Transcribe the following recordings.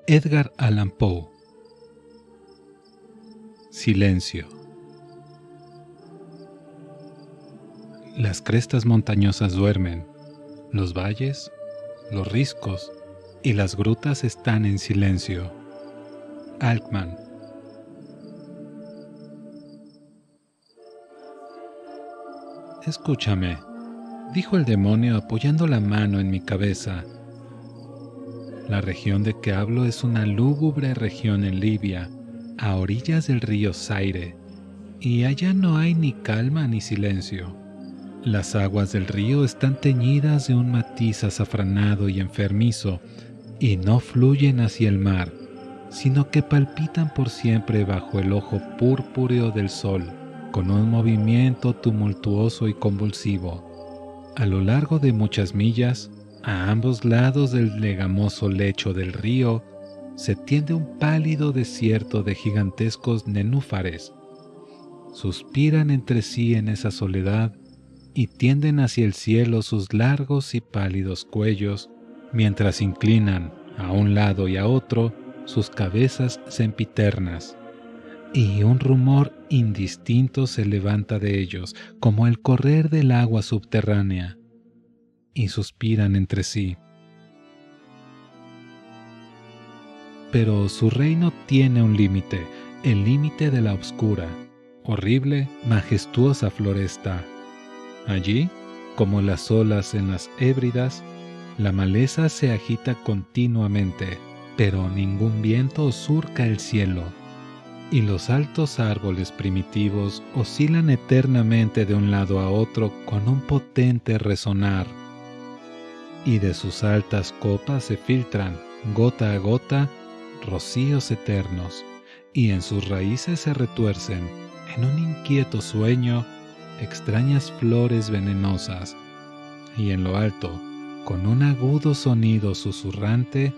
Edgar Allan Poe. Silencio. Las crestas montañosas duermen, los valles, los riscos y las grutas están en silencio. Alckmin. Escúchame, dijo el demonio apoyando la mano en mi cabeza. La región de que hablo es una lúgubre región en Libia, a orillas del río Zaire, y allá no hay ni calma ni silencio. Las aguas del río están teñidas de un matiz azafranado y enfermizo, y no fluyen hacia el mar, sino que palpitan por siempre bajo el ojo purpúreo del sol, con un movimiento tumultuoso y convulsivo. A lo largo de muchas millas, a ambos lados del legamoso lecho del río, se tiende un pálido desierto de gigantescos nenúfares. Suspiran entre sí en esa soledad y tienden hacia el cielo sus largos y pálidos cuellos, mientras inclinan a un lado y a otro sus cabezas sempiternas. Y un rumor indistinto se levanta de ellos, como el correr del agua subterránea, y suspiran entre sí. Pero su reino tiene un límite, el límite de la oscura, horrible, majestuosa floresta. Allí, como las olas en las Hébridas, la maleza se agita continuamente, pero ningún viento surca el cielo, y los altos árboles primitivos oscilan eternamente de un lado a otro con un potente resonar, y de sus altas copas se filtran, gota a gota, rocíos eternos, y en sus raíces se retuercen, en un inquieto sueño, extrañas flores venenosas, y en lo alto, con un agudo sonido susurrante,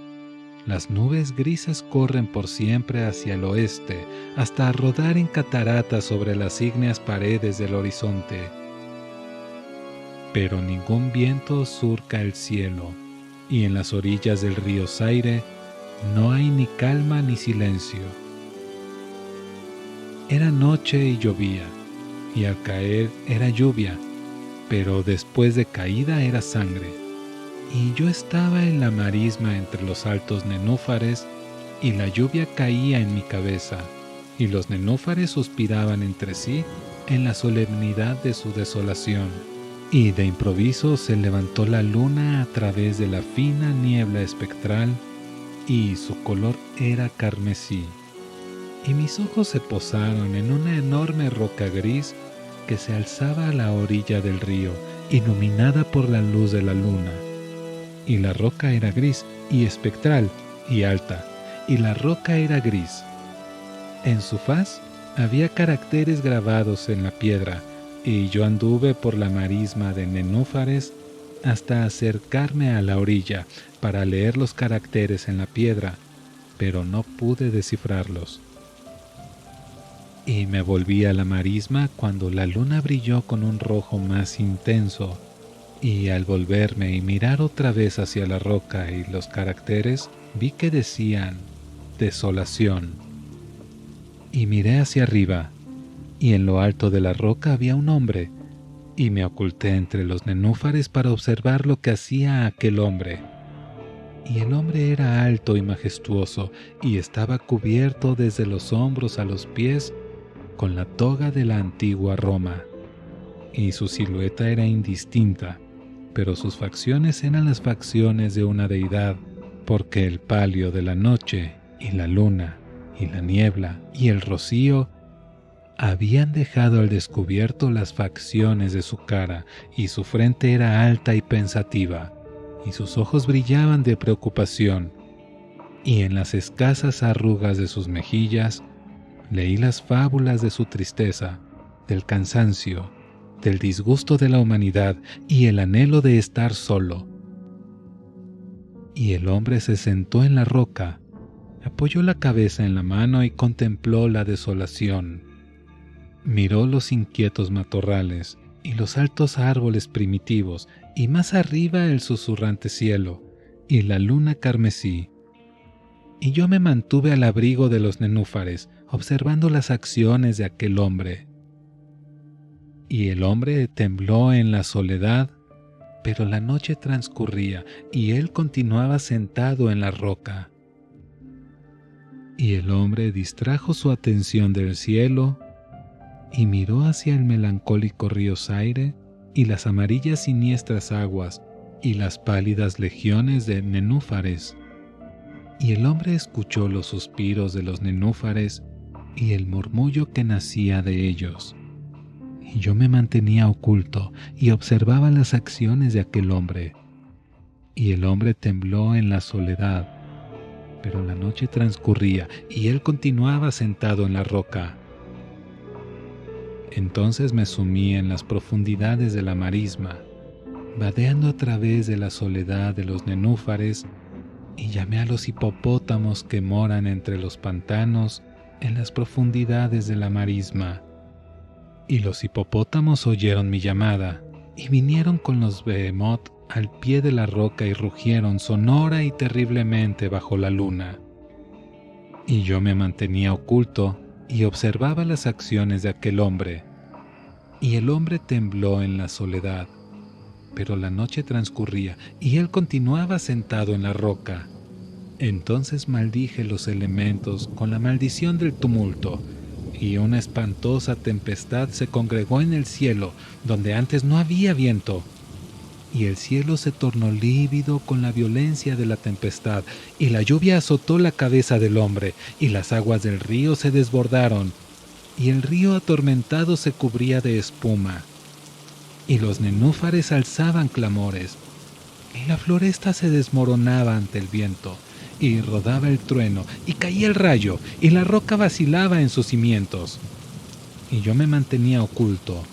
las nubes grises corren por siempre hacia el oeste, hasta rodar en cataratas sobre las ígneas paredes del horizonte. Pero ningún viento surca el cielo, y en las orillas del río Zaire no hay ni calma ni silencio. Era noche y llovía, y al caer era lluvia, pero después de caída era sangre. Y yo estaba en la marisma entre los altos nenúfares, y la lluvia caía en mi cabeza, y los nenúfares suspiraban entre sí en la solemnidad de su desolación. Y de improviso se levantó la luna a través de la fina niebla espectral, y su color era carmesí. Y mis ojos se posaron en una enorme roca gris que se alzaba a la orilla del río, iluminada por la luz de la luna. Y la roca era gris y espectral y alta, y la roca era gris. En su faz había caracteres grabados en la piedra, y yo anduve por la marisma de nenúfares hasta acercarme a la orilla para leer los caracteres en la piedra, pero no pude descifrarlos. Y me volví a la marisma cuando la luna brilló con un rojo más intenso, y al volverme y mirar otra vez hacia la roca y los caracteres, vi que decían desolación. Y miré hacia arriba, y en lo alto de la roca había un hombre, y me oculté entre los nenúfares para observar lo que hacía aquel hombre. Y el hombre era alto y majestuoso, y estaba cubierto desde los hombros a los pies con la toga de la antigua Roma, y su silueta era indistinta, pero sus facciones eran las facciones de una deidad, porque el palio de la noche, y la luna, y la niebla, y el rocío habían dejado al descubierto las facciones de su cara, y su frente era alta y pensativa, y sus ojos brillaban de preocupación, y en las escasas arrugas de sus mejillas leí las fábulas de su tristeza, del cansancio, del disgusto de la humanidad y el anhelo de estar solo. Y el hombre se sentó en la roca, apoyó la cabeza en la mano y contempló la desolación. Miró los inquietos matorrales y los altos árboles primitivos, y más arriba el susurrante cielo y la luna carmesí. y yo me mantuve al abrigo de los nenúfares, observando las acciones de aquel hombre. Y el hombre tembló en la soledad, pero la noche transcurría y él continuaba sentado en la roca. Y el hombre distrajo su atención del cielo y miró hacia el melancólico río Zaire y las amarillas siniestras aguas y las pálidas legiones de nenúfares. Y el hombre escuchó los suspiros de los nenúfares y el murmullo que nacía de ellos. Y yo me mantenía oculto y observaba las acciones de aquel hombre. Y el hombre tembló en la soledad, pero la noche transcurría y él continuaba sentado en la roca. Entonces me sumí en las profundidades de la marisma, vadeando a través de la soledad de los nenúfares, y llamé a los hipopótamos que moran entre los pantanos en las profundidades de la marisma. Y los hipopótamos oyeron mi llamada, y vinieron con los behemoth al pie de la roca y rugieron sonora y terriblemente bajo la luna. Y yo me mantenía oculto y observaba las acciones de aquel hombre. Y el hombre tembló en la soledad, pero la noche transcurría y él continuaba sentado en la roca. Entonces maldije los elementos con la maldición del tumulto, y una espantosa tempestad se congregó en el cielo, donde antes no había viento. Y el cielo se tornó lívido con la violencia de la tempestad, y la lluvia azotó la cabeza del hombre, y las aguas del río se desbordaron, y el río atormentado se cubría de espuma, y los nenúfares alzaban clamores, y la floresta se desmoronaba ante el viento, y rodaba el trueno, y caía el rayo, y la roca vacilaba en sus cimientos. Y yo me mantenía oculto,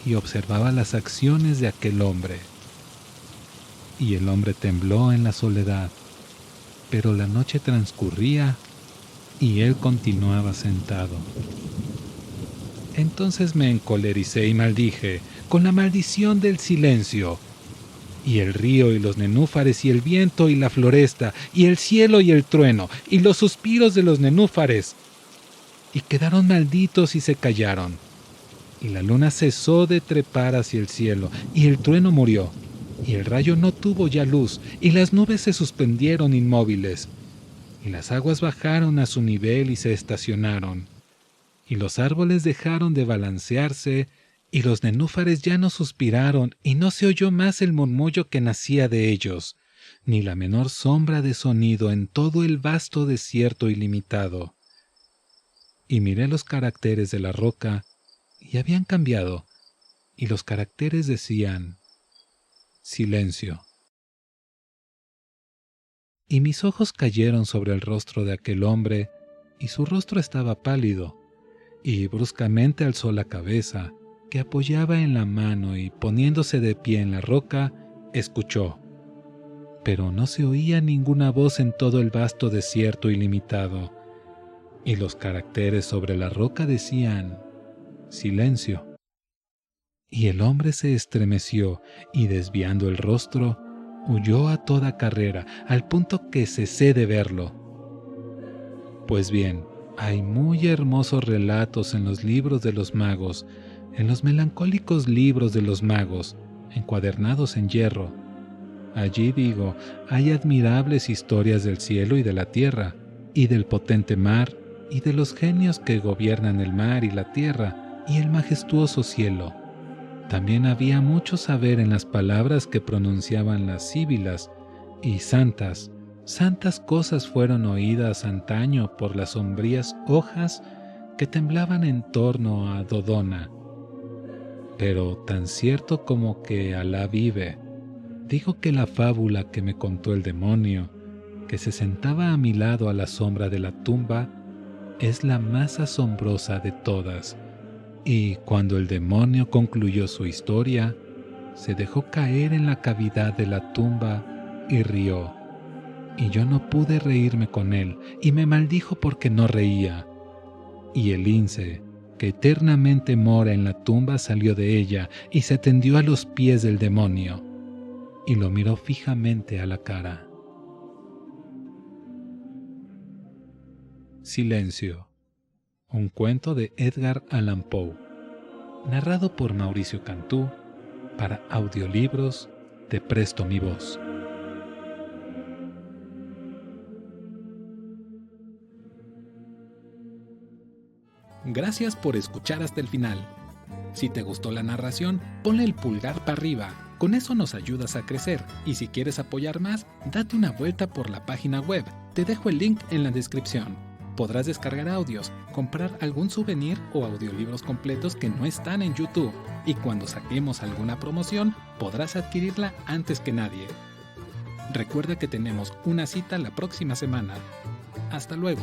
y observaba las acciones de aquel hombre. Y el hombre tembló en la soledad, pero la noche transcurría, y él continuaba sentado. Entonces me encolericé y maldije, con la maldición del silencio. Y el río y los nenúfares y el viento y la floresta y el cielo y el trueno y los suspiros de los nenúfares. Y quedaron malditos y se callaron. Y la luna cesó de trepar hacia el cielo y el trueno murió. Y el rayo no tuvo ya luz y las nubes se suspendieron inmóviles. Y las aguas bajaron a su nivel y se estacionaron. Y los árboles dejaron de balancearse, y los nenúfares ya no suspiraron, y no se oyó más el murmullo que nacía de ellos, ni la menor sombra de sonido en todo el vasto desierto ilimitado. Y miré los caracteres de la roca, y habían cambiado, y los caracteres decían: silencio. Y mis ojos cayeron sobre el rostro de aquel hombre, y su rostro estaba pálido, y bruscamente alzó la cabeza, que apoyaba en la mano, y poniéndose de pie en la roca, escuchó. Pero no se oía ninguna voz en todo el vasto desierto ilimitado, y los caracteres sobre la roca decían: silencio. Y el hombre se estremeció, y desviando el rostro, huyó a toda carrera, al punto que cesé de verlo. Pues bien, hay muy hermosos relatos en los libros de los magos, en los melancólicos libros de los magos, encuadernados en hierro. Allí, digo, hay admirables historias del cielo y de la tierra, y del potente mar, y de los genios que gobiernan el mar y la tierra, y el majestuoso cielo. También había mucho saber en las palabras que pronunciaban las síbilas, y santas cosas fueron oídas antaño por las sombrías hojas que temblaban en torno a Dodona. Pero tan cierto como que Alá vive, digo que la fábula que me contó el demonio, que se sentaba a mi lado a la sombra de la tumba, es la más asombrosa de todas. Y cuando el demonio concluyó su historia, se dejó caer en la cavidad de la tumba y rió. Y yo no pude reírme con él, y me maldijo porque no reía. Y el lince, que eternamente mora en la tumba, salió de ella y se tendió a los pies del demonio, y lo miró fijamente a la cara. Silencio, un cuento de Edgar Allan Poe, narrado por Mauricio Cantú para Audiolibros Te Presto Mi Voz. Gracias por escuchar hasta el final. Si te gustó la narración, ponle el pulgar para arriba. Con eso nos ayudas a crecer. Y si quieres apoyar más, date una vuelta por la página web. Te dejo el link en la descripción. Podrás descargar audios, comprar algún souvenir o audiolibros completos que no están en YouTube. Y cuando saquemos alguna promoción, podrás adquirirla antes que nadie. Recuerda que tenemos una cita la próxima semana. Hasta luego.